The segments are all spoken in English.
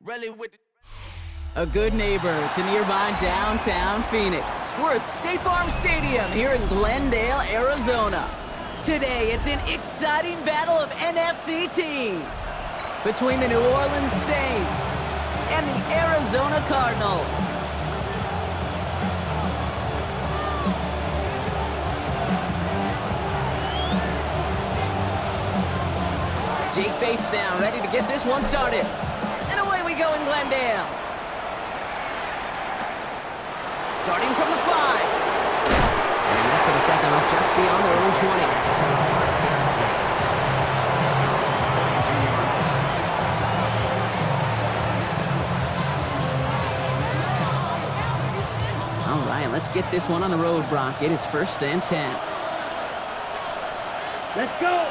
Really with A good neighbor to nearby downtown Phoenix. We're at State Farm Stadium here in Glendale, Arizona. Today, it's an exciting battle of NFC teams between the New Orleans Saints and the Arizona Cardinals. Jake Bates now, ready to get this one started. And away we go in Glendale. Starting from the 5. And that's going to set them up just beyond their own 20. All right, let's get this one on the road, Brock. It is 1st and 10. Let's go.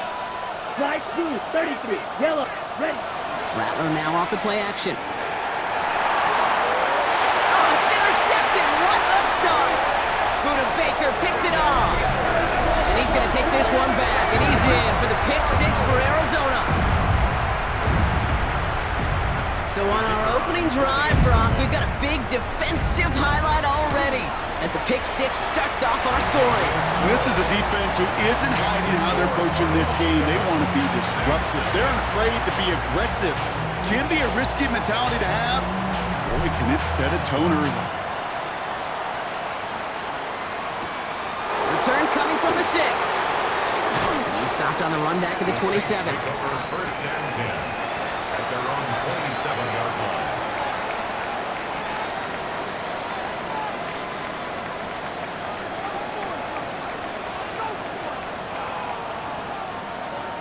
Slide through, 33, yellow, ready. Rattler now off the play action. Oh, it's intercepted. What a start. Buda Baker picks it off. And he's going to take this one back. And he's in for the pick 6 for Arizona. So on our opening drive, Brock, we've got a big defensive highlight already as the pick 6 starts off our scoring. This is a defense who isn't hiding how they're approaching this game. They want to be disruptive. They're unafraid to be aggressive. Can be a risky mentality to have. Boy, can it set a tone early. Return coming from the 6. He stopped on the run back at the 27. 1st and 10 at their own 27-yard line.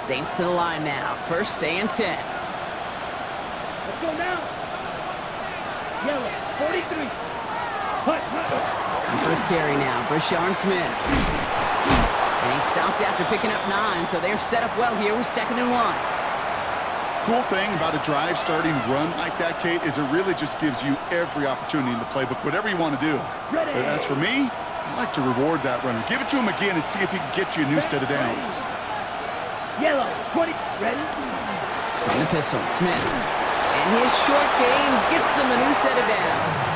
Saints to the line now. 1st and 10. Let's go now. Yellow, 43. Hut, hut. And first carry now, Brashard Smith. And he stopped after picking up 9, so they're set up well here with 2nd and 1. Cool thing about a drive starting run like that, Kate, is it really just gives you every opportunity in the playbook, whatever you want to do. But as for me, I like to reward that runner. Give it to him again and see if he can get you a new set of downs. Yellow, 20, ready. From the pistol, Smith. And his short game gets them a new set of downs.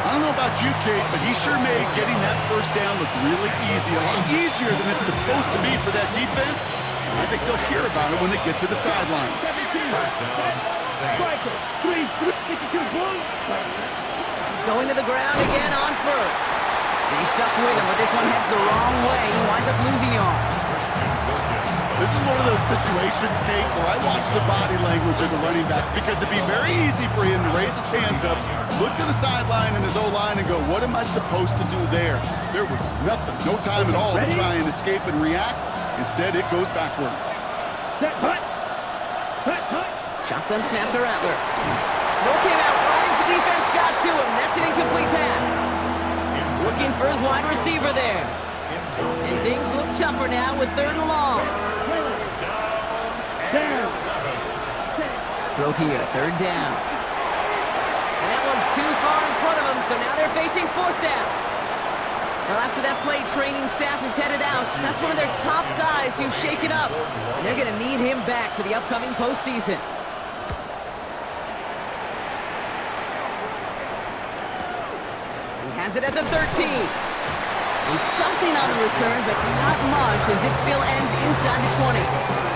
I don't know about you, Kate, but he sure made getting that first down look really easy, a lot easier than it's supposed to be for that defense. I think they'll hear about it when they get to the sidelines. 1st down, Saints. 3, 52, boom. Going to the ground again on 1st. And he's stuck with him, but this one heads the wrong way. He winds up losing yards. This is one of those situations, Kate, where I watch the body language of the running back because it'd be very easy for him to raise his hands up, look to the sideline and his O-line and go, what am I supposed to do there? There was nothing, no time at all to try and escape and react. Instead, it goes backwards. Set, hut. Hut, hut. Shotgun snap to Rattler. Throw came out right as the defense got to him. That's an incomplete pass. Looking for his wide receiver there. And things look tougher now with 3rd and long. Down. Throw here, 3rd down. And that one's too far in front of them, so now they're facing 4th down. Well, after that play, training staff is headed out. That's one of their top guys who's shaken up. And they're going to need him back for the upcoming postseason. He has it at the 13. And something on the return, but not much, as it still ends inside the 20.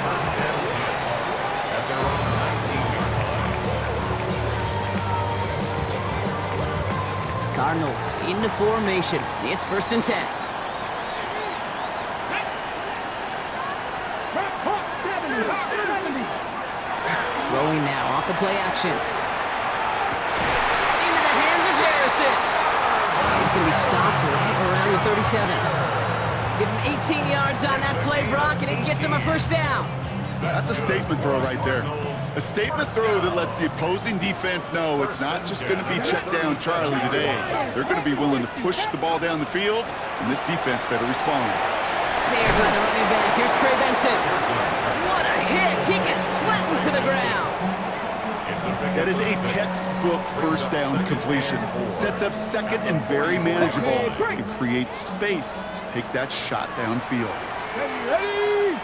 1st and 10 at their own 19-yard line. Cardinals into formation. It's 1st and 10. Throwing now off the play action. Into the hands of Harrison. He's going to be stopped right around the 37. Give him 18 yards on that play, Brock, and it gets him a 1st down. That's a statement throw right there. A statement throw that lets the opposing defense know it's not just going to be check down Charlie today. They're going to be willing to push the ball down the field, and this defense better respond. Snared by the running back. Here's Trey Benson. What a hit! He gets flattened to the ground. That is a textbook 1st down completion. Sets up 2nd and very manageable and creates space to take that shot downfield. Ready?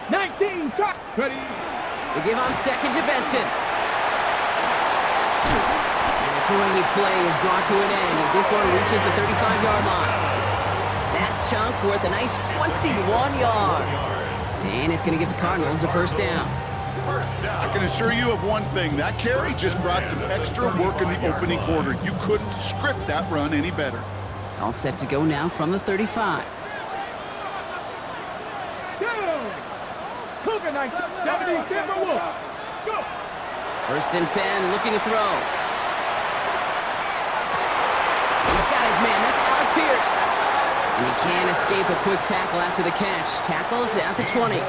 19, shot. Ready. They give on 2nd to Benson. And a great play is brought to an end as this one reaches the 35-yard line. That chunk worth a nice 21 yards. And it's going to give the Cardinals a first down. I can assure you of one thing. That carry just brought some extra work in the opening quarter. You couldn't script that run any better. All set to go now from the 35. First and 10, looking to throw. He's got his man. That's Alec Pierce. And he can't escape a quick tackle after the catch. Tackles out to 20.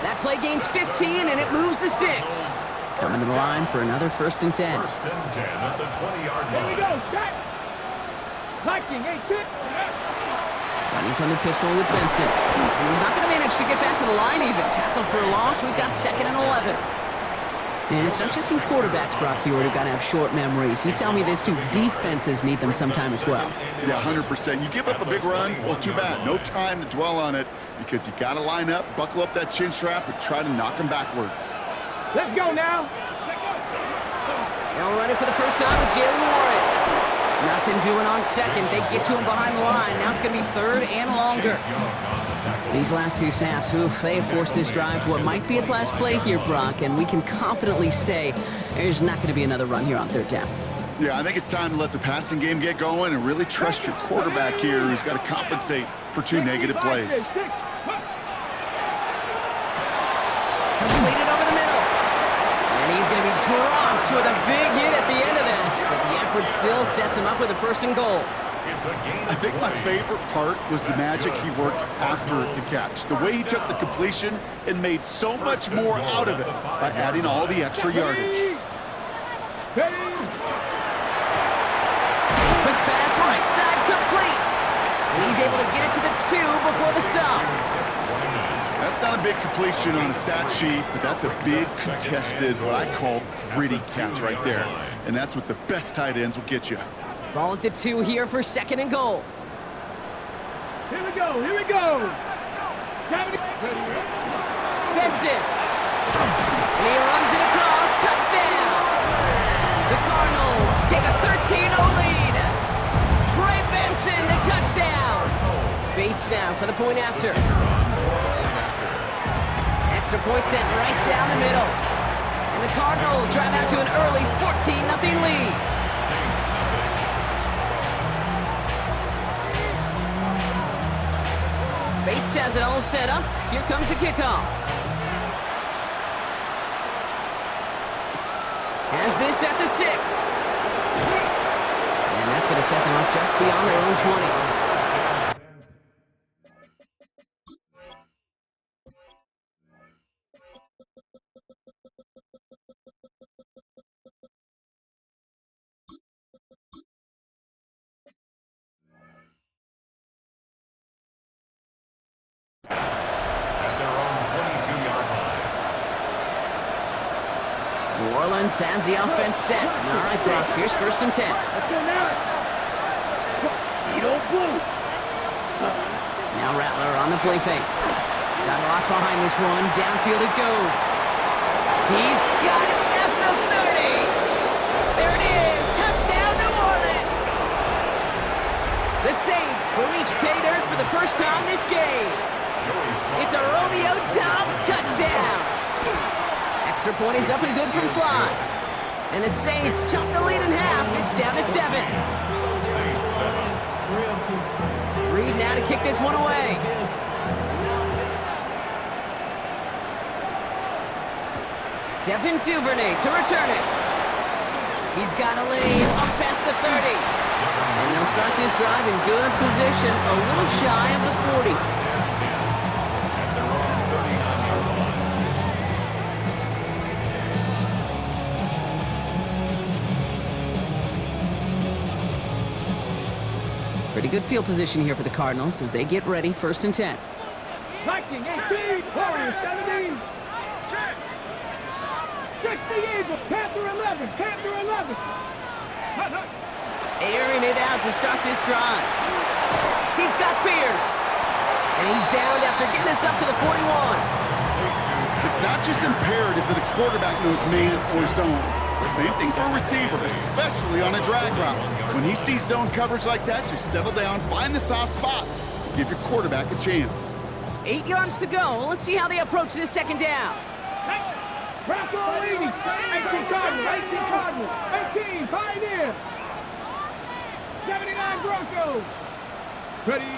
That play gains 15, and it moves the sticks. Coming to the line for another first and 10. First and 10 at the 20-yard line. Here we go, set. Hiking, 8-6. Running from the pistol with Benson. And he's not going to manage to get back to the line even. Tackled for a loss. We've got second and 11. And it's not just some quarterbacks, Brock, here who got to have short memories. You tell me this too. Defenses need them sometime as well. Yeah, 100%. You give up a big run, well, too bad. No time to dwell on it because you got to line up, buckle up that chin strap, and try to knock them backwards. Let's go now. They'll run it for the first time with Jalen Warren. Nothing doing on second. They get to him behind the line. Now it's going to be third and longer. These last two snaps, they have forced this drive to what might be its last play here, Brock, and we can confidently say there's not going to be another run here on third down. Yeah, I think it's time to let the passing game get going and really trust your quarterback here who's got to compensate for two negative plays. Completed over the middle. And he's going to be dropped with a big hit at the end of that. But the effort still sets him up with a first and goal. I think my favorite part was the magic he worked after the catch. The way he took the completion and made so much more out of it by adding all the extra yardage. Quick pass, right side, complete. And he's able to get it to the 2 before the stop. That's not a big completion on a stat sheet, but that's a big contested, what I call gritty catch right there. And that's what the best tight ends will get you. Ball at the 2 here for second and goal. Here we go, here we go. Benson. And he runs it across. Touchdown. The Cardinals take a 13-0 lead. Trey Benson, the touchdown. Bates now for the point after. Extra point sent right down the middle. And the Cardinals drive out to an early 14-0 lead. Bates has it all set up. Here comes the kickoff. Has this at the 6. And that's going to set them up just beyond their own 20. New Orleans has the offense set. All right, Brock, here's first and 10. Let's go now. You don't move. Now Rattler on the play fake. Got a lock behind this one. Downfield it goes. He's got it at the 30. There it is. Touchdown, New Orleans. The Saints reach pay dirt for the first time this game. It's a Romeo Doubs touchdown. Extra point is up and good from slot. And the Saints chop the lead in half. It's down to 7. Reed now to kick this one away. Devin Duvernay to return it. He's got a lane up past the 30. And they'll start this drive in good position, a little shy of the 40. Pretty good field position here for the Cardinals as they get ready, first and 10. Viking 18, Warriors 17. 60 Eagles, Panther 11, Panther 11. Airing it out to start this drive. He's got Pierce. And he's downed after getting this up to the 41. It's not just imperative that a quarterback knows man or zone. Same thing for a receiver, especially on a drag route. When he sees zone coverage like that, just settle down, find the soft spot, give your quarterback a chance. 8 yards to go. Let's see how they approach this second down. Bronco 80. 18 Cardinals. 18 Cardinals. 18 Pioneer. 79 Broncos. Ready.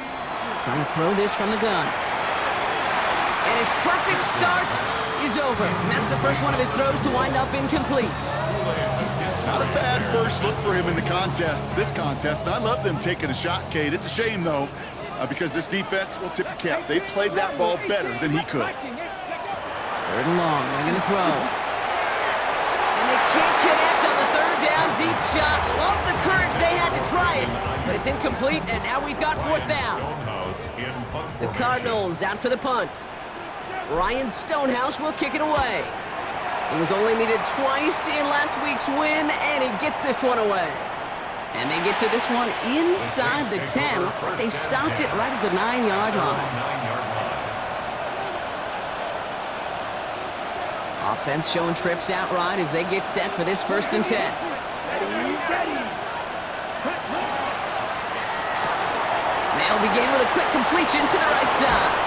Trying to throw this from the gun. And his perfect start is over. And that's the first one of his throws to wind up incomplete. Not a bad first look for him in the contest. This contest, and I love them taking a shot, Kate. It's a shame, though, because this defense will tip your cap. They played that ball better than he could. 3rd and long. They're going to throw. And they can't connect on the 3rd down deep shot. Love the courage they had to try it, but it's incomplete, and now we've got 4th down. The Cardinals out for the punt. Ryan Stonehouse will kick it away. He was only needed twice in last week's win, and he gets this one away. And they get to this one inside the 10. Looks like they stopped it right at the 9-yard line. Offense showing trips out right as they get set for this 1st and 10. They'll begin with a quick completion to the right side.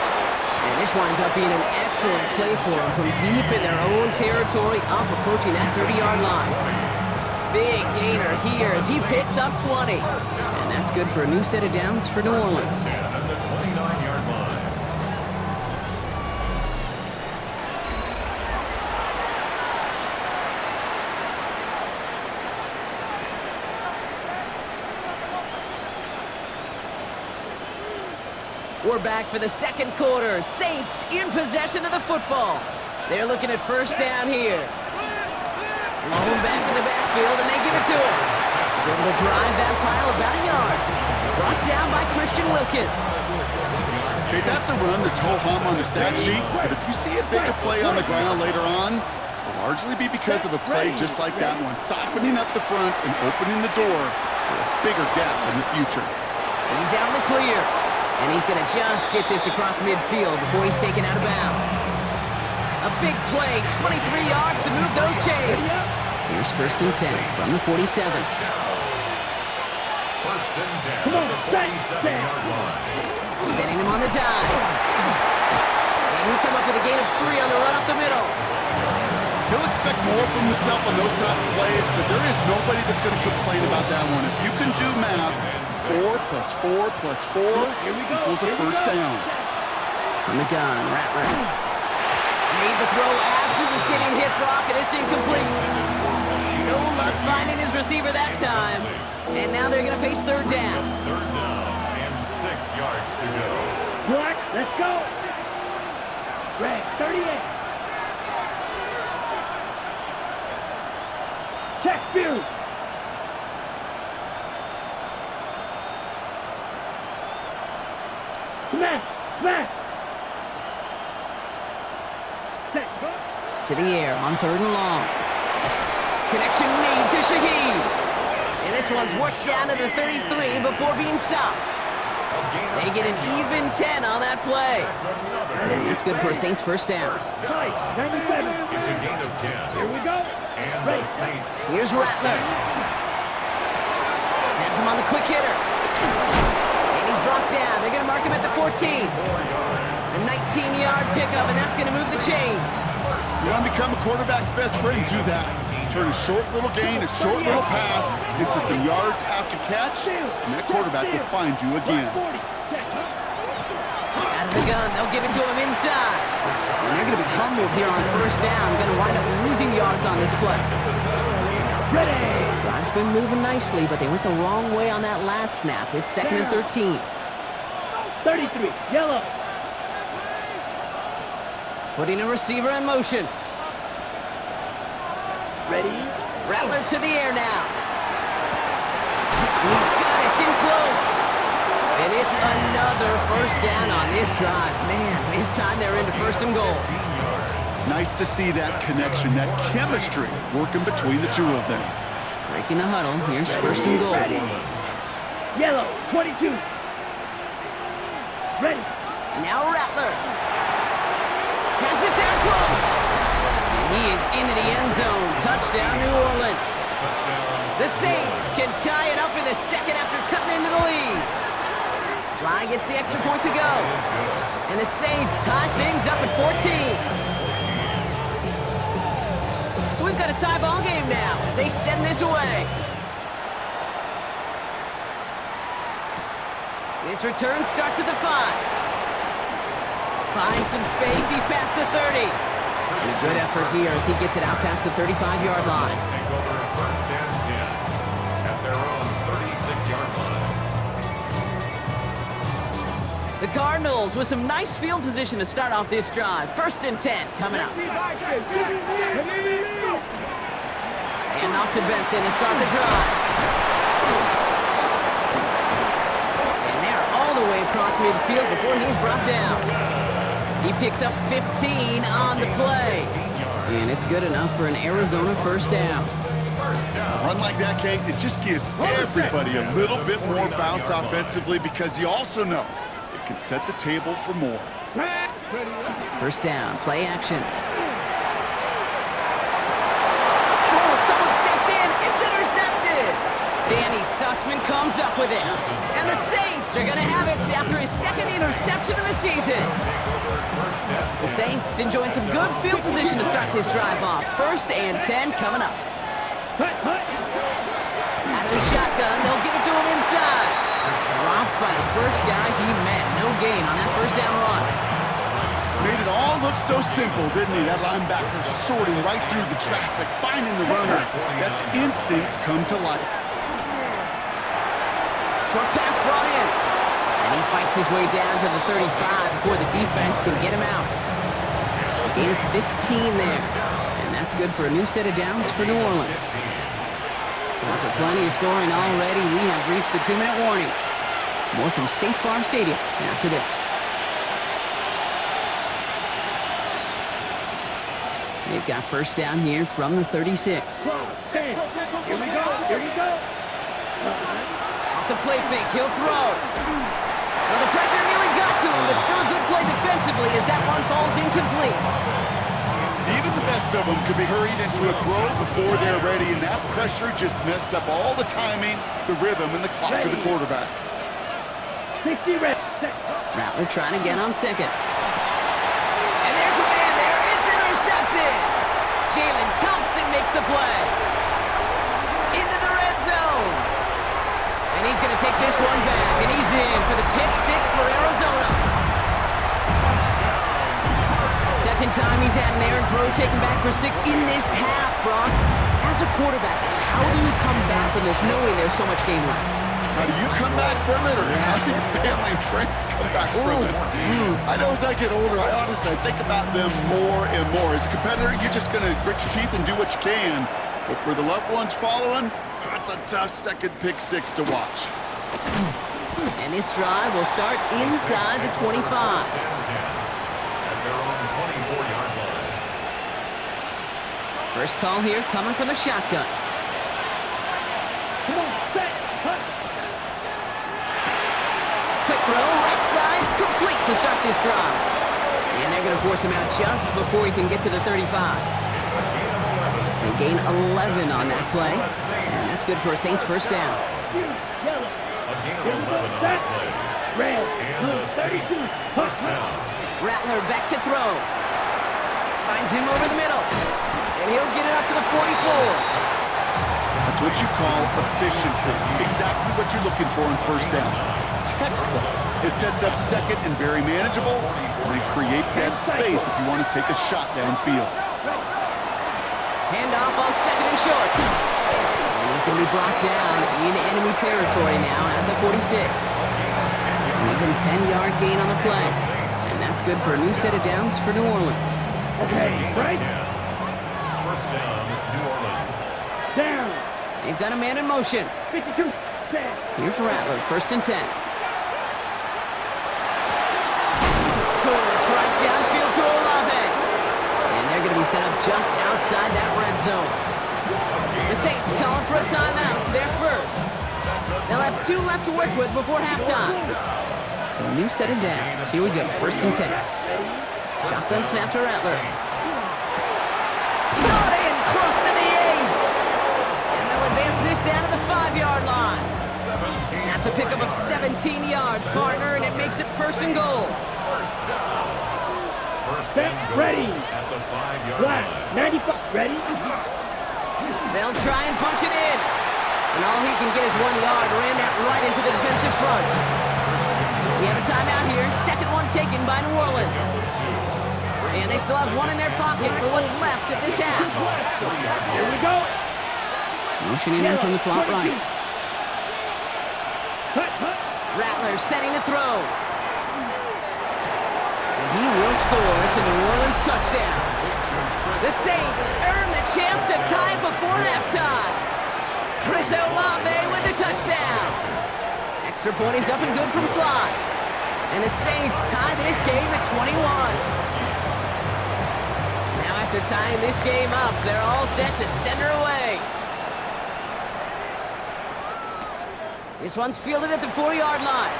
And this winds up being an excellent play for them from deep in their own territory, up approaching that 30-yard line. Big gainer here as he picks up 20. And that's good for a new set of downs for New Orleans. We're back for the second quarter. Saints in possession of the football. They're looking at 1st down here. Long back in the backfield, and they give it to him. He's able to drive that pile about a yard. Brought down by Christian Wilkins. Okay, that's a run that's ho-hum on the stat sheet, but if you see a bigger play on the ground later on, it'll largely be because of a play just like that one, softening up the front and opening the door for a bigger gap in the future. He's out in the clear. And he's going to just get this across midfield before he's taken out of bounds. A big play, 23 yards to move those chains. Here's 1st and 10 from the 47. 1st and 10 from the 47-yard line. Sending him on the dive. And he'll come up with a gain of 3 on the run up the middle. He'll expect more from himself on those type of plays, but there is nobody that's going to complain about that one. If you can do math, 4 plus 4 plus 4 equals a 1st down. From the gun, Rattler. Made the throw as he was getting hit, Brock, and it's incomplete. No luck finding his receiver that time. And now they're going to face 3rd down. 3rd down and 6 yards to go. Black, let's go. Red, 38. Check view. Smash, smash. To the air on 3rd and long. Connection made to Shaheed. And this one's worked down to the 33 before being stopped. They get an even 10 on that play. And that's good for a Saints 1st down. 97. It's a gain of 10. Here we go. And the Saints. Here's Rattler. Has him on the quick hitter. And he's brought down. They're going to mark him at the 14. A 19-yard pickup, and that's going to move the chains. You want to become a quarterback's best friend, do that. Turn a short little gain, a short little pass into some yards after catch, and that quarterback will find you again. Out of the gun, they'll give it to him inside. And they're going to be humbled here on 1st down. Going to wind up losing yards on this play. Drive's been moving nicely, but they went the wrong way on that last snap. It's 2nd and 13. 33, yellow. Putting a receiver in motion. Ready? Rattler to the air now. He's got it. It's in close. And it's another 1st down on this drive. Man, this time they're into 1st and goal. Nice to see that connection, that chemistry working between the two of them. Breaking the huddle. Here's 1st and goal. Ready. Yellow, 22. Ready. Now Rattler. Has it down close. And He is into the end zone. Touchdown, New Orleans. The Saints can tie it up in the second after cutting into the lead. Sly gets the extra point to go. And the Saints tie things up at 14. So we've got a tie ball game now as they send this away. This return starts at the 5. Finds some space. He's past the 30. And a good effort here as he gets it out past the 35-yard line. Take over first and 10 at their own 36-yard line. The Cardinals with some nice field position to start off this drive. First and 10 coming up. And off to Benson to start the drive. And they're all the way across midfield before he's brought down. He picks up 15 on the play. And it's good enough for an Arizona first down. A run like that, Kate, it just gives everybody a little bit more bounce offensively because you also know it can set the table for more. First down, play action. Oh, someone stepped in. It's intercepted. Danny Stutzman comes up with it. And the Saints are going to have it after his second interception of the season. The Saints enjoying some good field position to start this drive off. First and 10 coming up. Out of the shotgun, they'll give it to him inside. Dropped by the first guy he met. No gain on that first down run. Made it all look so simple, didn't he? That linebacker sorting right through the traffic, finding the runner. That's instincts come to life. Short pass brought in. And he fights his way down to the 35 before the defense can get him out. Gain 15 there. And that's good for a new set of downs for New Orleans. So after plenty of scoring already, we have reached the 2-minute warning. More from State Farm Stadium after this. They've got first down here from the 36. Here we go. Off the play fake, he'll throw. Well, the pressure nearly got to him, but still a good play defensively as that one falls incomplete. Even the best of them could be hurried into a throw before they're ready, and that pressure just messed up all the timing, the rhythm, and the clock of the quarterback. 60 reps. Rattler trying to get on second. And there's a man there. It's intercepted. Jalen Thompson makes the play. Into the red zone. And he's going to take this one back, and he's in for the pick six for Arizona. Second time he's had an errant throw taken back for 6 in this half, Brock. As a quarterback, how do you come back from this knowing there's so much game left? How do you come back from it, or how do your family and friends come back from it? I know as I get older, I think about them more and more. As a competitor, you're just going to grit your teeth and do what you can. But for the loved ones following, that's a tough second pick six to watch. And this drive will start inside the 25. First call here coming from the shotgun. Come on, set, hut. Quick throw, right side, complete to start this drive. And they're going to force him out just before he can get to the 35. They gain 11 on that play. And that's good for a Saints first down. Yellow. Here we go, set. Red, blue, 32, hut, hut. Rattler back to throw. Finds him over the middle. And he'll get it up to the 44. That's what you call efficiency. Exactly what you're looking for in first down. Textbook. It sets up second and very manageable, and it creates that space if you want to take a shot downfield. Handoff on second and short. And he's going to be brought down in enemy territory now at the 46. An even 10-yard gain on the play. And that's good for a new set of downs for New Orleans. Okay, right. First down, New Orleans. Down. They've got a man in motion. 52, 10. Here's Rattler, first and 10. Goes right downfield to Olave. And they're going to be set up just outside that red zone. The Saints calling for a timeout, so they're first. They'll have 2 left to work with before halftime. So a new set of downs. Here we go, first and 10. Shotgun snap to Rattler. the 5-yard line. 17. That's a pickup of 17 yards, partner, and it makes it first and goal. First down. First Set, and goal ready. at the 5-yard Black, line. 95, ready? They'll try and punch it in. And all he can get is 1 yard. Ran that right into the defensive front. We have a timeout here. Second one taken by New Orleans. And they still have one in their pocket for what's left of this half. Here we go. Motioning in from the slot right. Cut, cut. Rattler setting to throw. And he will score. It's a New Orleans touchdown. The Saints earn the chance to tie before halftime. Chris Olave with the touchdown. Extra point is up and good from slot. And the Saints tie this game at 21. Now after tying this game up, they're all set to send her away. This one's fielded at the 4-yard line.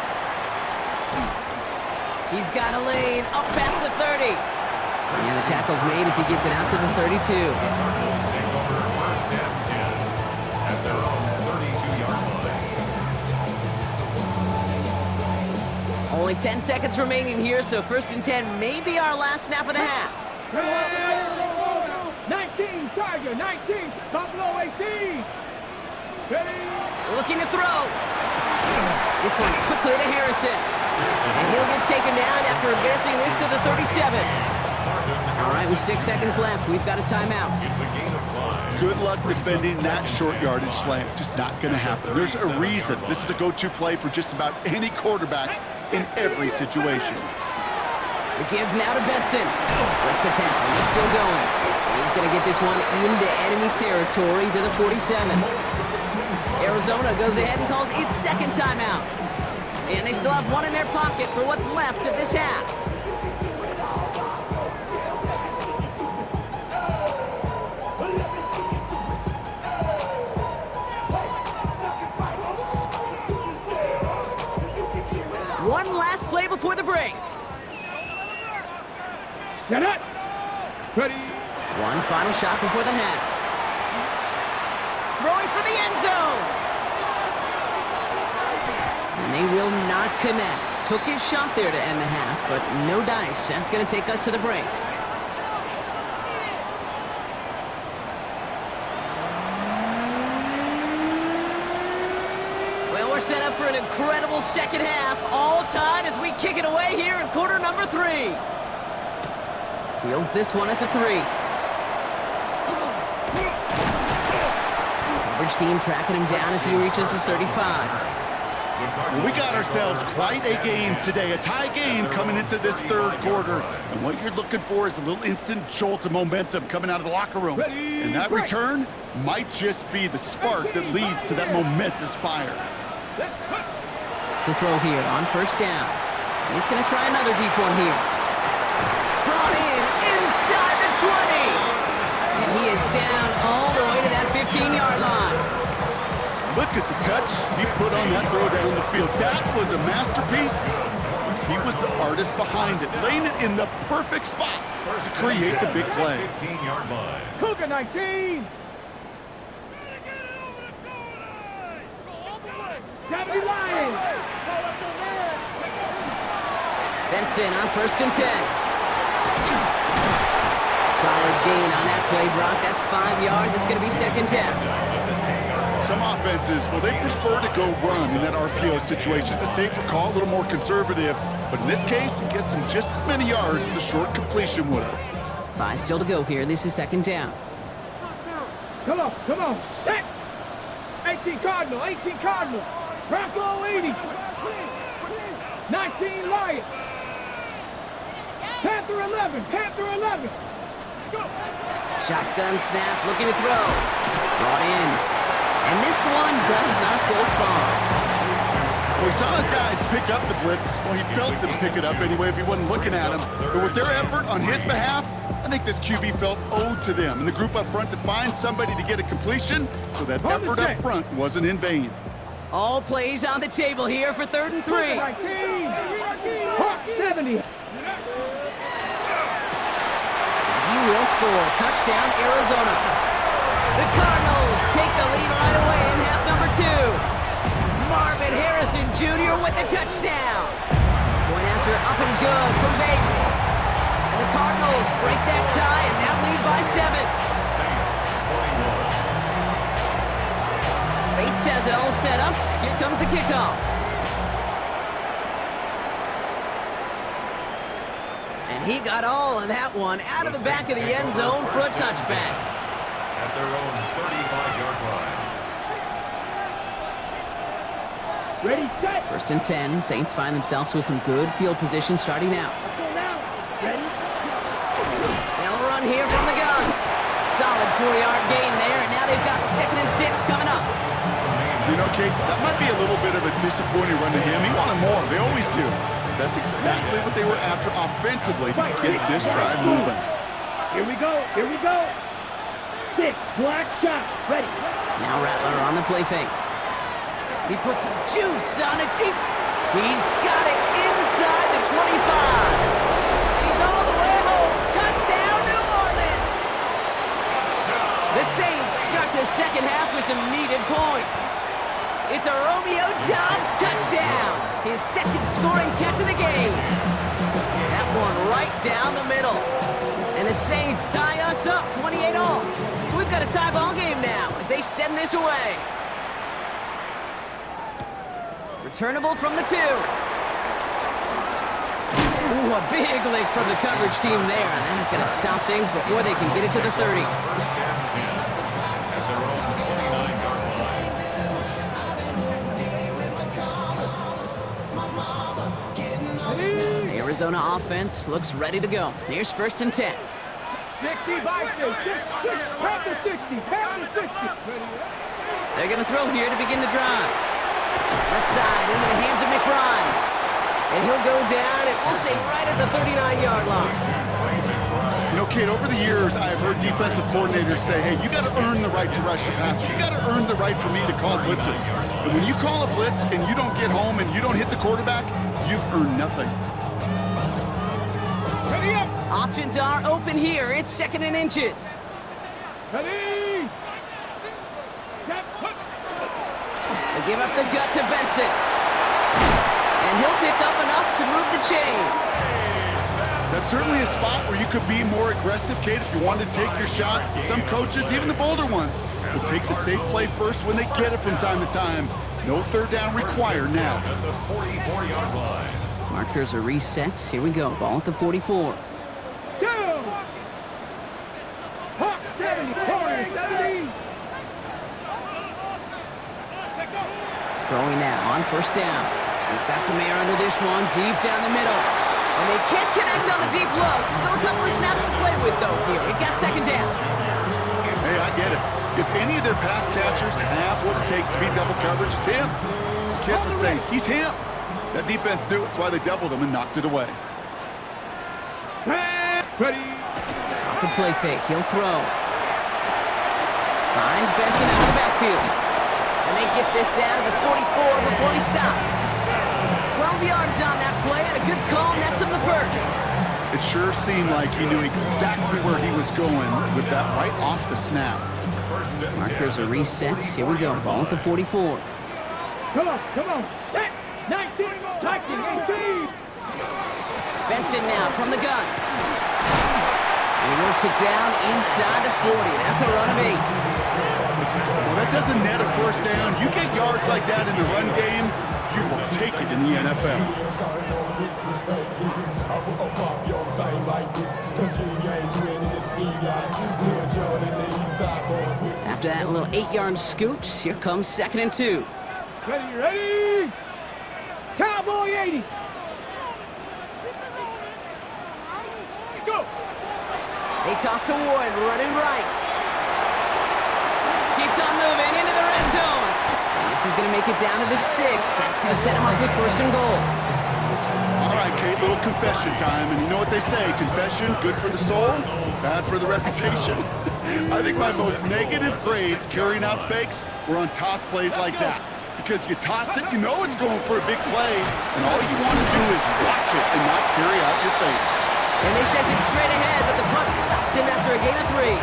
He's got a lane up past the 30. And the tackle's made as he gets it out to the 32. Cardinals take over first and 10 at their own 32-yard line. Only 10 seconds remaining here, so first and 10 may be our last snap of the half. 19, Tiger, 19, Buffalo 18. Ready? Looking to throw. This one quickly to Harrison. And he'll get taken down after advancing this to the 37. All right, with 6 seconds left, we've got a timeout. It's a gain of 5. Good luck defending that short yardage slant. Just not going to happen. There's a reason. This is a go-to play for just about any quarterback in every situation. The give now to Benson. Breaks a tackle. He's still going. He's going to get this one into enemy territory to the 47. Arizona goes ahead and calls its second timeout. And they still have one in their pocket for what's left of this half. One last play before the break. Get it. Ready? One final shot before the half. Throwing for the end zone. And they will not connect. Took his shot there to end the half, but no dice. That's going to take us to the break. Well, we're set up for an incredible second half. All tied as we kick it away here in quarter number 3. Fields this one at the 3. Coverage team tracking him down as he reaches the 35. Well, we got ourselves quite a game today, a tie game coming into this third quarter. And what you're looking for is a little instant jolt of momentum coming out of the locker room. And that return might just be the spark that leads to that momentous fire. To throw here on first down. He's going to try another deep one here. Brought in inside the 20. And he is down all the way to that 15-yard line. Look at the touch he put on that throw down the field. That was a masterpiece. He was the artist behind it, laying it in the perfect spot to create the big play. 15-yard line. Cougar 19. 70 Lions. Benson on first and 10. Solid gain on that play, Brock. That's 5 yards. It's going to be second down. Some offenses, well, they prefer to go run in that RPO situation. It's a safer call, a little more conservative. But in this case, it gets him just as many yards as a short completion would have. 5 still to go here. This is second down. Come on, come on. Set. 18 Cardinal, 18 Cardinal. Bronco 80. 19 Lions. Panther 11, Panther 11. Shotgun snap, looking to throw. Brought in. And this one does not go far. Well, he saw his guys pick up the blitz. Well, he felt them pick it up anyway if he wasn't looking at him. But with their effort on his behalf, I think this QB felt owed to them and the group up front to find somebody to get a completion, so that effort up front wasn't in vain. All plays on the table here for 3rd and 3. 70. He will score. Touchdown, Arizona. The Cardinals take the lead right away in half number 2. Marvin Harrison Jr. with the touchdown. Going after up and good from Bates. And the Cardinals break that tie and now lead by 7. Saints 41. Bates has it all set up. Here comes the kickoff. And he got all of that one out of the back of the end zone for a touchback. At their own 35-yard line. Ready, set. First and 10. Saints find themselves with some good field position starting out. Go now. Ready. They'll run here from the gun. Solid 4-yard gain there, and now they've got 2nd and 6 coming up. You know, Case, that might be a little bit of a disappointing run to him. He wanted more. They always do. That's exactly what they were after offensively to get this drive moving. Here we go. Here we go. 6, black shot. Ready. Now Rattler on the play fake. He puts some juice on it deep. He's got it inside the 25. And he's all the way home. Touchdown, New Orleans. The Saints start the second half with some needed points. It's a Romeo Doubs touchdown. His 2nd scoring catch of the game. That one right down the middle. And the Saints tie us up 28-all. So we've got a tie ball game now as they send this away. Returnable from the 2. Ooh, a big lick from the coverage team there. And that is going to stop things before they can get it to the 30. First and 10 at their own 29-yard line. The Arizona offense looks ready to go. Here's 1st and 10. 60 by 6. Pass the 60. Pass the 60. They're going to throw here to begin the drive. Left side into the hands of McBride. And he'll go down, and we'll say right at the 39-yard line. You know, Kate, over the years, I've heard defensive coordinators say, hey, you got to earn the right to rush the passer. You got to earn the right for me to call blitzes. And when you call a blitz and you don't get home and you don't hit the quarterback, you've earned nothing. Ready up. Options are open here. It's 2nd and inches. Ready. Step, put. They give up the gut to Benson. And he'll pick up enough to move the chains. That's certainly a spot where you could be more aggressive, Kate, if you wanted to take your shots. Some coaches, even the bolder ones, will take the safe play first when they get it from time to time. No 3rd down required now. At the 44-yard line. Markers are reset. Here we go. Ball at the 44. Two. Hawk 70. Corner 70. Throwing now on 1st down. He's got some air under this one, deep down the middle. And they can't connect on the deep look. Still a couple of snaps to play with, though, here. It got 2nd down. Hey, I get it. If any of their pass catchers have what it takes to beat double coverage, it's him. The kids would say, he's him. That defense knew it. That's why they doubled him and knocked it away. Ready. Off the play fake, he'll throw. Finds Benson out of the backfield. And they get this down to the 44 before he stopped. 12 yards on that play, and a good call nets him the 1st. It sure seemed like he knew exactly where he was going with that right off the snap. Markers are reset. Here we go. Ball at the 44. Come on, come on. Set. 19, 18. Benson now from the gun. And he works it down inside the 40. That's a run of 8. Well, that doesn't net a 1st down. You get yards like that in the run game, you will take it in the NFL. After that little 8-yard scoot, here comes 2nd and 2. Ready, ready. Cowboy 80. Go. They toss to Wood, running right. Keeps on moving into the red zone. And this is going to make it down to the 6. That's going to set him up with 1st and goal. All right, Kate, little confession time. And you know what they say, confession, good for the soul, bad for the reputation. I think my most negative grades carrying out fakes were on toss plays like that. Because you toss it, you know it's going for a big play, and all you want to do is watch it and not carry out your fake. And they sent it straight ahead, but the front stops him after a gain of 3.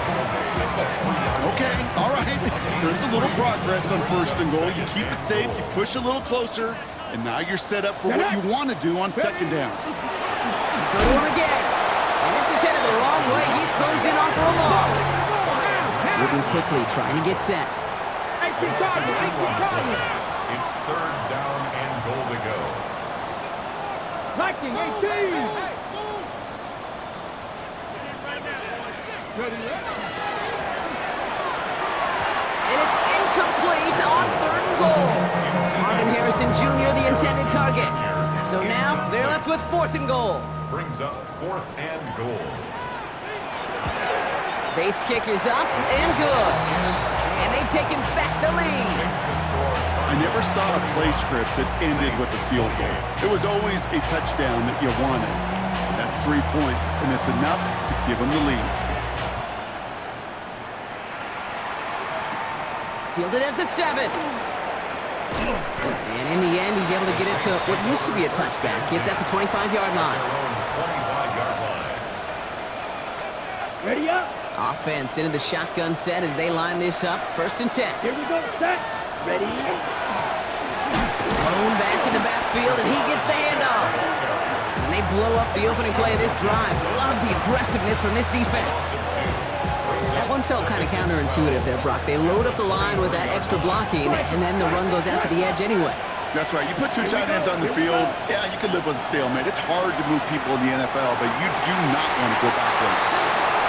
Okay, There's a little progress on 1st and goal. You keep it safe, you push a little closer, and now you're set up for what you want to do on 2nd down. Go to him again. And this is headed the wrong way. He's closed in on for a loss. Moving quickly, trying to get set. 18 Cardinal, 18 Cardinal. It's 3rd down and goal to go. Viking, 18. And it's incomplete on 3rd and goal. Marvin Harrison Jr., the intended target. So now they're left with 4th and goal. Brings up 4th and goal. Bates' kick is up and good. And they've taken back the lead. I never saw a play script that ended with a field goal. It was always a touchdown that you wanted. That's 3 points, and it's enough to give them the lead. Fielded at the 7. And in the end, he's able to get it to what used to be a touchback. It's at the 25-yard line. 25-yard line. Ready up. Offense into the shotgun set as they line this up. 1st and 10. Here we go, set. Ready. Blown back in the backfield, and he gets the handoff. And they blow up the opening play of this drive. Love the aggressiveness from this defense. That one felt kind of counterintuitive there, Brock. They load up the line with that extra blocking, and then the run goes out to the edge anyway. That's right. You put 2 tight ends on the field, yeah, you can live with a stalemate. It's hard to move people in the NFL, but you do not want to go backwards.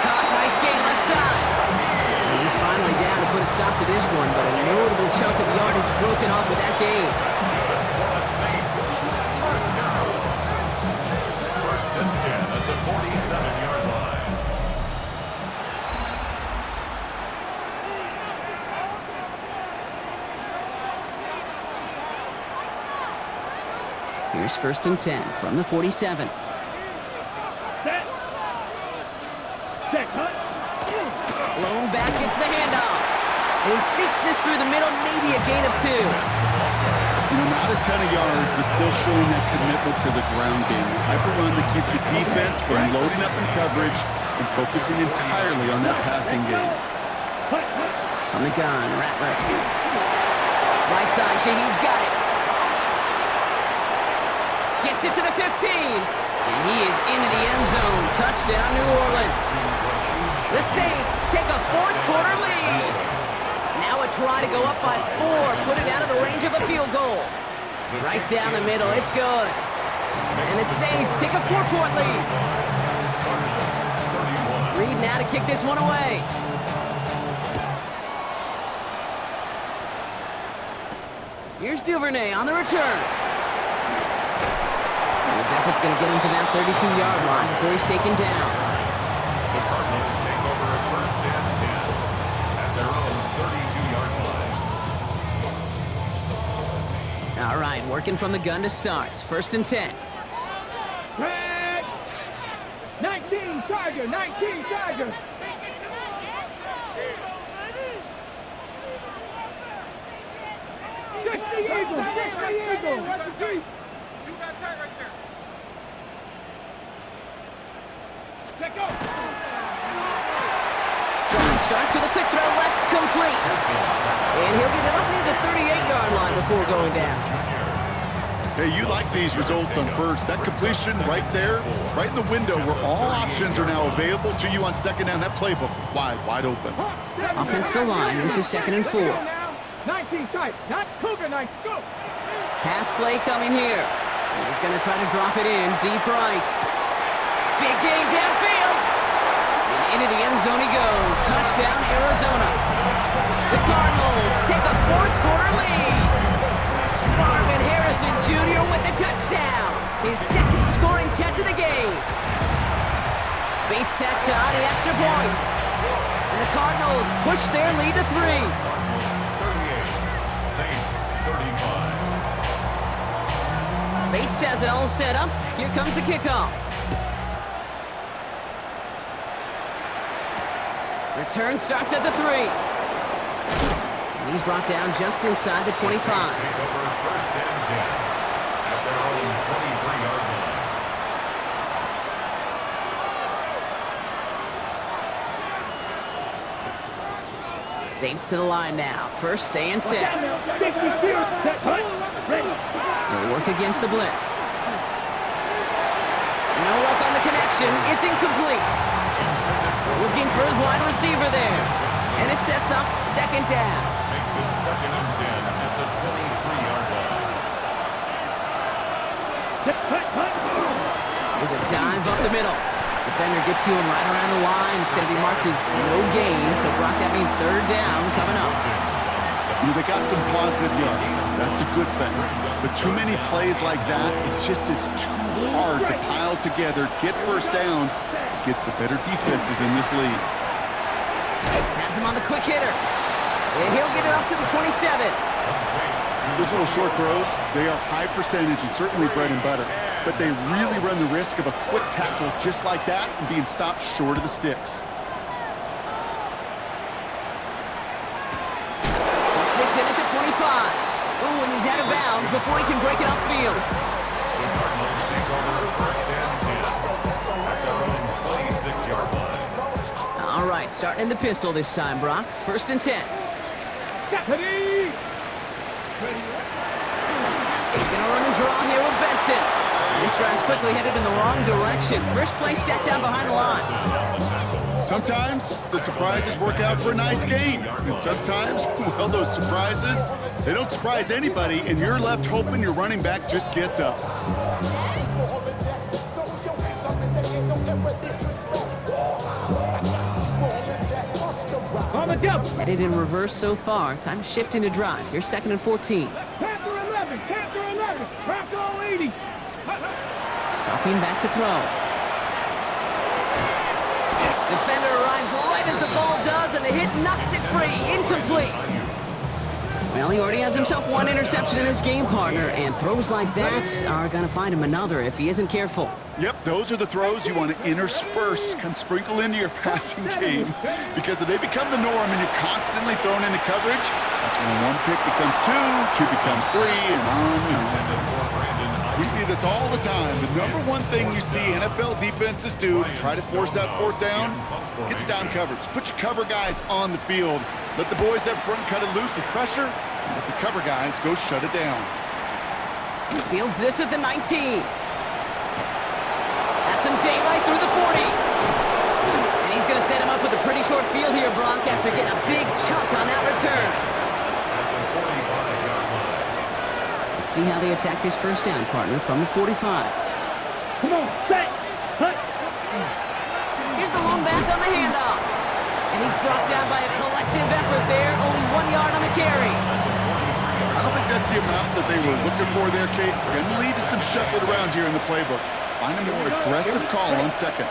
Caught, nice gain left side. And he's finally down to put a stop to this one, but a notable chunk of yardage broken off with that gain. First and 10 at the 47-yard line. Here's 1st and 10 from the 47. Set. Check, cut. Blown back, gets the handoff. And he sneaks this through the middle, maybe a gain of 2. You know, not a ton of yards, but still showing that commitment to the ground game. The type of run that keeps the defense from loading up in coverage and focusing entirely on that passing game. On the gun, Rattler. Right side, Shaheed's got it. Gets it to the 15. And he is into the end zone. Touchdown, New Orleans. The Saints take a 4th quarter lead. Now a try to go up by 4. Put it out of the range of a field goal. Right down the middle. It's good. And the Saints take a 4-point lead. Reed now to kick this one away. Here's Duvernay on the return. His effort's going to get him to that 32-yard line before he's taken down. The Cardinals take over 1st and 10 at their own 32-yard line. All right, working from the gun to start. 1st and 10. Red. 19 Tiger, 19 Tiger. Six the Eagle, 6 the Eagle. Let go. Start to the quick throw left, complete. And he'll get it up near the 38-yard line before going down. Hey, you like these results on 1st. That completion right there, right in the window where all options are now available to you on 2nd down. That playbook wide open. Offensive line, this is 2nd and 4. 19 tight, not Cougar, nice, go. Pass play coming here. He's going to try to drop it in, deep right. Big gain downfield. And into the end zone he goes. Touchdown, Arizona. The Cardinals take a 4th quarter lead. Marvin Harrison Jr. with the touchdown. His 2nd scoring catch of the game. Bates tacks on the extra point. And the Cardinals push their lead to 3. 38, Saints 35. Bates has it all set up. Here comes the kickoff. Return starts at the 3. And he's brought down just inside the 25. Take over 1st and 10 at their own 23-yard line. Saints to the line now. First and 10. They'll work against the blitz. No luck on the connection. It's incomplete. Looking for his wide receiver there. And it sets up second down. Makes it 2nd and 10 at the 23-yard line. There's a dive up the middle. Defender gets to him right around the line. It's going to be marked as no gain. So, Brock, that means third down coming up. They got some positive yards. That's a good thing. But too many plays like that, it just is too hard to pile together, get first downs, gets the better defenses in this league. Has him on the quick hitter. And he'll get it up to the 27. Those little short throws, they are high percentage and certainly bread and butter. But they really run the risk of a quick tackle just like that and being stopped short of the sticks. This in at the 25. Ooh, and he's out of bounds before he can break it upfield. The Cardinals take over 1st and 10 at their own 26-yard line. All right, starting in the pistol this time, Brock. 1st and 10. Ready? Gonna run and draw here with Benson. This drive's quickly headed in the wrong direction. First play set down behind the line. Sometimes the surprises work out for a nice game. And sometimes, well, those surprises, they don't surprise anybody, and you're left hoping your running back just gets up. Headed in reverse so far. Time to shift into drive. Here's 2nd and 14. Capture 11, capture 11, crack all 80. Dropping back to throw. Defender arrives right as the ball does, and the hit knocks it free. Incomplete. Well, he already has himself one interception in this game, partner, and throws like that are going to find him another if he isn't careful. Yep, those are the throws you want to intersperse, kind of sprinkle into your passing game, because if they become the norm and you're constantly thrown into coverage, that's when one pick becomes two becomes three, and on and on. We see this all the time. The number one thing you see NFL defenses do to try to force that 4th down, gets down coverage. Put your cover guys on the field. Let the boys up front cut it loose with pressure, and let the cover guys go shut it down. Fields this at the 19. Has some daylight through the 40. And he's going to set him up with a pretty short field here, Brock, after getting a big chunk on that return. At the 45-yard line. Let's see how they attack this first down, partner, from the 45. Come on, set, hut. Here's the long back on the handoff. And he's brought down by a collective effort there. Only 1 yard on the carry. I don't think that's the amount that they were looking for there, Kate. Going to lead to some shuffling around here in the playbook. Find a more aggressive call on 2nd.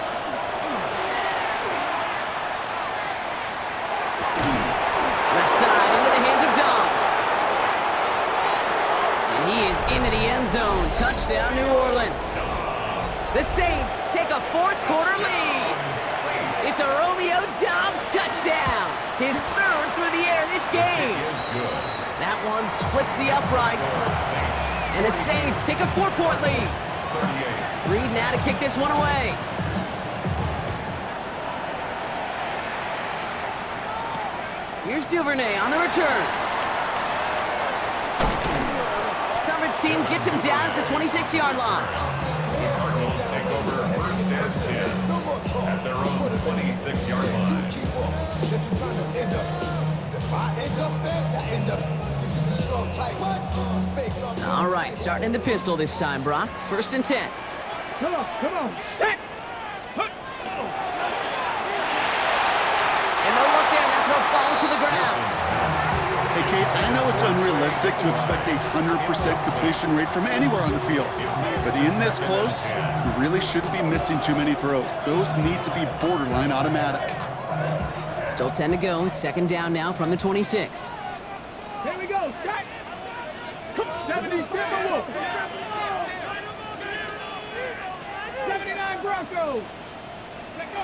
Left side into the hands of Dobbs. And he is into the end zone. Touchdown, New Orleans. The Saints take a 4th quarter lead. It's a Romeo Dobbs touchdown. His 3rd through the air this game. That one splits the uprights. And the Saints take a 4-point lead. Reed now to kick this one away. Here's Duvernay on the return. Coverage team gets him down at the 26-yard line. The Cardinals take over 1st and 10 at their own 26-yard line. All right, starting in the pistol this time, Brock. 1st and 10. Come on, set, hut. And no look there, and that throw falls to the ground. Hey, Kate, I know it's unrealistic to expect a 100% completion rate from anywhere on the field. But in this close, you really shouldn't be missing too many throws. Those need to be borderline automatic. Still 10 to go. It's 2nd down now from the 26. Here we go, set. Come on, 70 Timberwolves. 79 Broncos. Let go.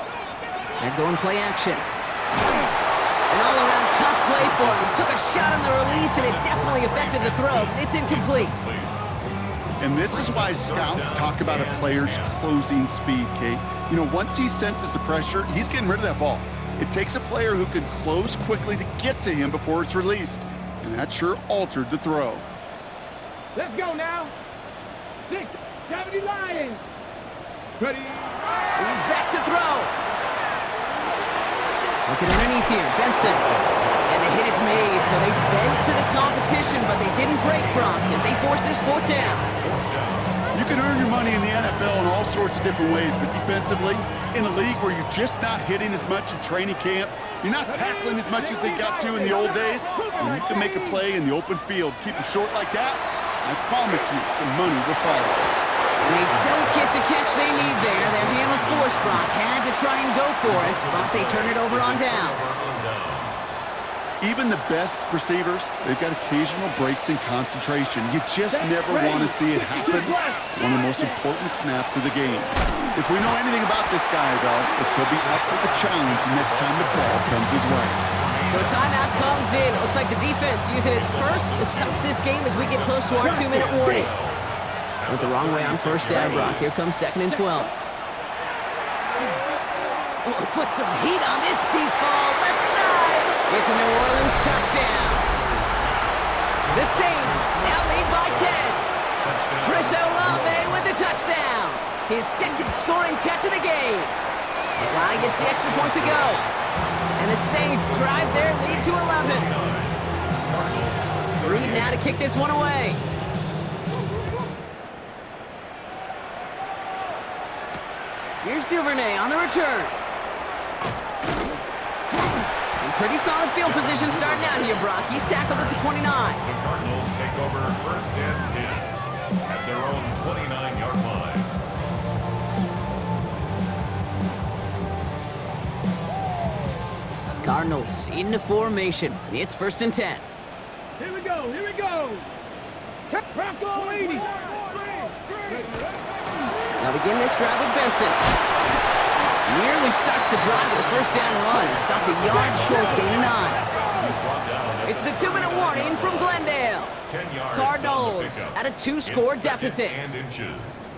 They're going play action. An all-around tough play for him. He took a shot on the release, and it definitely affected the throw. It's incomplete. And this is why scouts talk about a player's closing speed, Kate. You know, once he senses the pressure, he's getting rid of that ball. It takes a player who can close quickly to get to him before it's released, and that sure altered the throw. Let's go now. 6, 70 Lions. Ready. He's back to throw. Looking underneath here, Benson. And the hit is made, so they bent to the competition, but they didn't break Brock as they force this 4th down. You can earn your money in the NFL in all sorts of different ways, but defensively, in a league where you're just not hitting as much in training camp, you're not tackling as much as they got to in the old days, and you can make a play in the open field, keep them short like that, I promise you some money will follow. And they don't get the catch they need there. Their hand was forced. Brock had to try and go for it, but they turn it over on downs. Even the best receivers, they've got occasional breaks in concentration. You just never want to see it happen. One of the most important snaps of the game. If we know anything about this guy, though, it's he'll be up for the challenge next time the ball comes his way. So a timeout comes in. It looks like the defense using its first stops this game as we get close to our 2-minute warning. Went the wrong way on 1st down, Brock. Here comes 2nd and 12. Oh, put some heat on this deep ball, left side. It's a New Orleans touchdown. The Saints now lead by 10. Chris Olave with the touchdown. His 2nd scoring catch of the game. His line gets the extra point to go. And the Saints drive their lead to 11. Reed now to kick this one away. Here's Duvernay on the return. And pretty solid field position starting out here, Brock. He's tackled at the 29. The Cardinals take over 1st and 10 at their own 29-yard line. Cardinals into formation. It's 1st and 10. Here we go. Here we go. Bronco 80. Now begin this drive with Benson. Nearly starts the drive with a 1st down run. Stopped a yard short, gain of 9. It's the 2-minute warning from Glendale. 10 yards Cardinals at a 2-score deficit. And inches.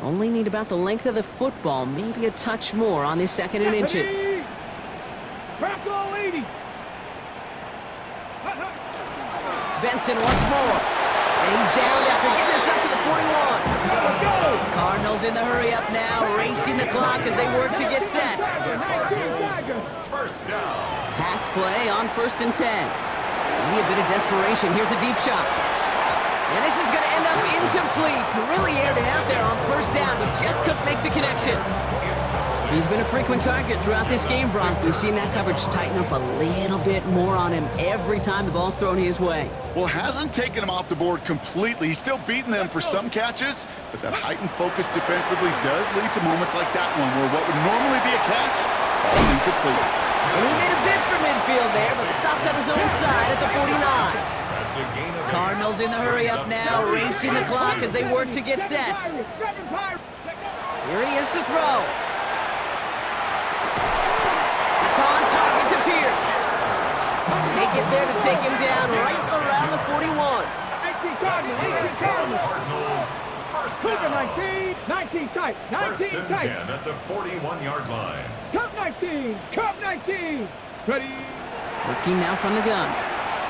Only need about the length of the football, maybe a touch more on this 2nd and inches. Bronco 80. Benson once more. And he's down after getting this up to the 41. Cardinals in the hurry up now, racing the clock as they work to get set. First down. Pass play on 1st and 10. Maybe a bit of desperation. Here's a deep shot. And this is going to end up incomplete. Really aired it out there on 1st down, but just couldn't make the connection. He's been a frequent target throughout this game, Brock. We've seen that coverage tighten up a little bit more on him every time the ball's thrown his way. Well, hasn't taken him off the board completely. He's still beating them for some catches, but that heightened focus defensively does lead to moments like that one where what would normally be a catch falls incomplete. And he made a bid for midfield there, but stopped on his own side at the 49. Cardinals in the hurry up now, racing the clock as they work to get set. Here he is to throw. It's on target to Pierce. And they get there to take him down right around the 41. 18 Cardinals. First down. 19 tight. 19 1st and tight. 10 at the 41-yard line. Cup 19. Cup 19. Ready. Working now from the gun.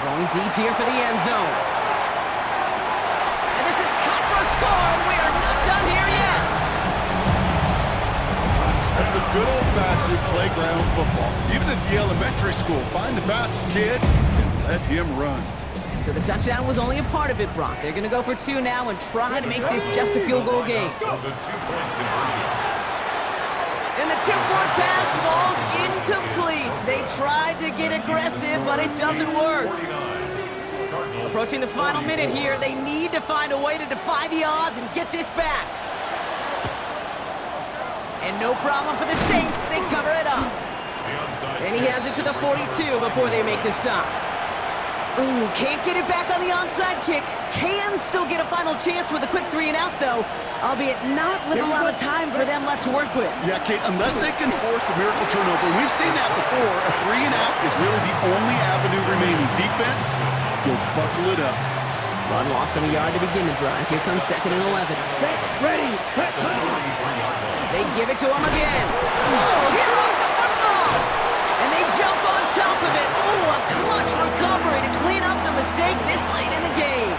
Throwing deep here for the end zone. And this is cut for a score, and we are not done here yet. That's some good old-fashioned playground football. Even at the elementary school, find the fastest kid and let him run. So the touchdown was only a part of it, Brock. They're going to go for 2 now and try to make this just a field goal game. The 2-point conversion. And the 2-point pass falls incomplete. They tried to get aggressive, but it doesn't work. Approaching the final minute here, they need to find a way to defy the odds and get this back. And no problem for the Saints. They cover it up. And he has it to the 42 before they make the stop. Ooh, can't get it back on the onside kick. Can still get a final chance with a quick 3 and out, though, albeit not with a lot of time for them left to work with. Yeah, Kate, unless they can force a miracle turnover, and we've seen that before, a 3 and out is really the only avenue remaining. Defense, you'll buckle it up. Run loss of a yard to begin the drive. Here comes 2nd and 11. Ready. They give it to him again. Oh, he lost the football. And they jump on top of it. Oh, a clutch recovery to clean up the mistake this late in the game.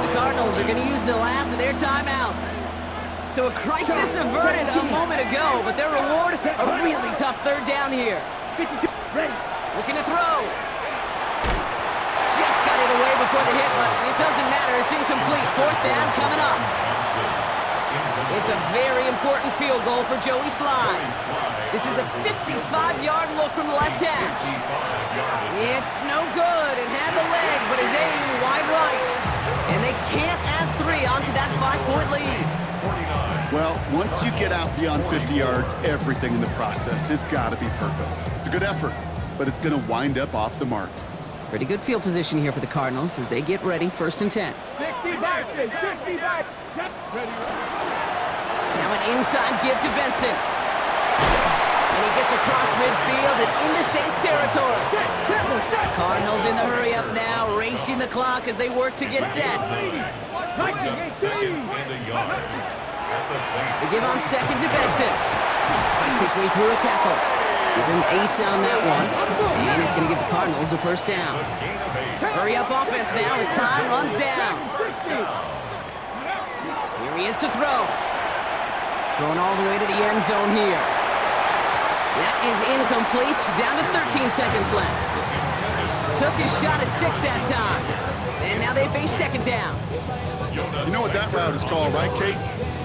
The Cardinals are going to use the last of their timeouts. So a crisis averted a moment ago, but their reward, a really tough third down here. Looking to throw. Just got it away before the hit, but it doesn't matter. It's incomplete. Fourth down coming up. It's a very important field goal for Joey Slye. This is a 55-yard look from the left hash. It's no good. It had the leg, but is aiming wide right. And they can't add 3 onto that 5-point lead. Well, once you get out beyond 50 yards, everything in the process has got to be perfect. It's a good effort, but it's going to wind up off the mark. Pretty good field position here for the Cardinals as they get ready, 1st and 10. 65, 65. Now an inside give to Benson. And he gets across midfield and into Saints territory. Cardinals in the hurry up now, racing the clock as they work to get set. Second and a yard. They give on 2nd to Benson. Fights his way through a tackle. Give him 8 on that one. And it's going to give the Cardinals a 1st down. Hurry up offense now as time runs down. Here he is to throw. Going all the way to the end zone here. That is incomplete. Down to 13 seconds left. Took his shot at 6 that time. And now they face 2nd down. You know what that route is called, right, Kate?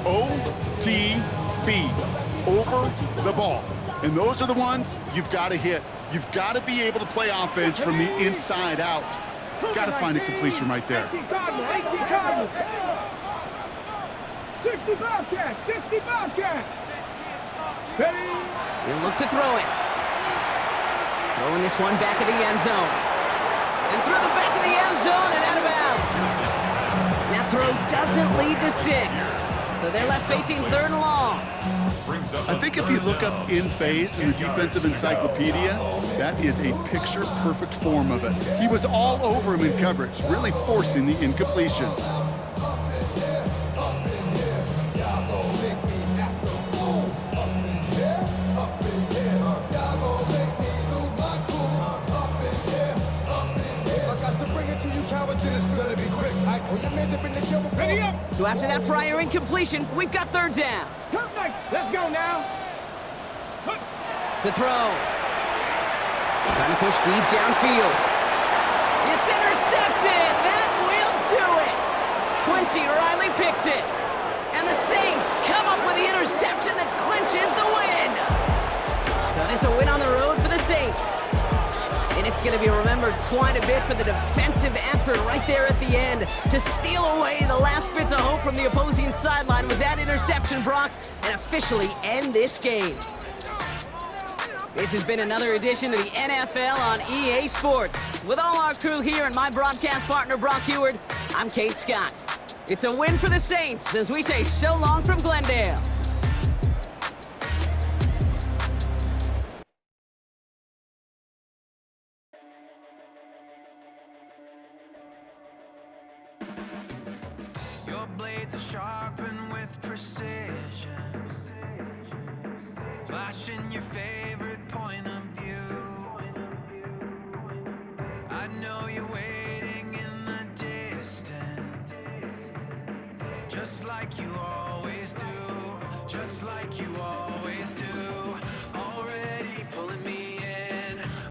OTB, over the ball. And those are the ones you've got to hit. You've got to be able to play offense from the inside out. Got to find a completion right there. 60 Bobcats, 60 Bobcats. He'll look to throw it. Throwing this one back of the end zone. And through the back of the end zone and out of bounds. That throw doesn't lead to 6. So they're left facing 3rd and long. I think if you look up in phase in the defensive encyclopedia, that is a picture-perfect form of it. He was all over him in coverage, really forcing the incompletion. So after that prior incompletion, we've got 3rd down. Let's go now. To throw. Trying to push deep downfield. It's intercepted. That will do it. Quincy Riley picks it. And the Saints come up with the interception that clinches the win. So this is a win on the road for the Saints. And it's going to be remembered quite a bit for the defensive effort right there at the end to steal away the last bits of hope from the opposing sideline with that interception, Brock, and officially end this game. This has been another edition of the NFL on EA Sports. With all our crew here and my broadcast partner, Brock Heward, I'm Kate Scott. It's a win for the Saints as we say so long from Glendale. Your blades are sharpened with precision, flash in your face.